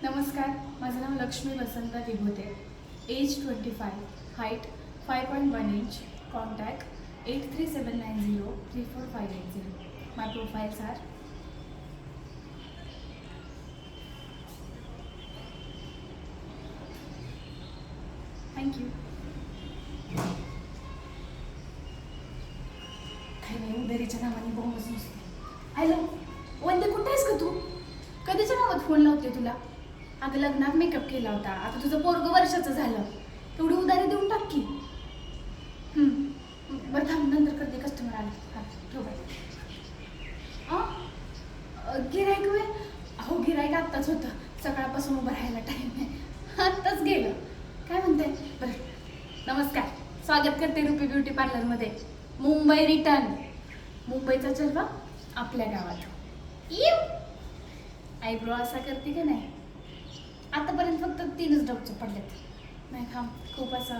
नमस्कार, माझं नाव Lakshmi Vasant Vibhute. Age 25, height 5.1 inch, contact 8379034580. My profiles are thank you. काही नाही, उदरीच्या नावाने बोंबच नसते. हॅलो वंदे, कुठे आहेस का तू? कधीच्या नावात फोन लावते तुला? अगं लग्नात मेकअप केला होता, आता तुझं पोरगं वर्षाचं झालं, तेवढी उधारी देऊन टाक की. बरं थांब, नंतर करते, कस्टमर आले. हां ठेव बाय. गिराईक वे अहो गिराईक आत्ताच होतं, सकाळपासून उभं राहायला टाईम नाही, आत्ताच गेलं. काय म्हणते? बरं नमस्कार, स्वागत करते रुपी ब्युटी पार्लरमध्ये. मुंबई रिटर्न, मुंबईचा चलवा आपल्या गावात. येऊ आयब्रो असा करते का नाही? आतापर्यंत फक्त 3च डॉक्टर पडलेत. नाही थांब, खूप असं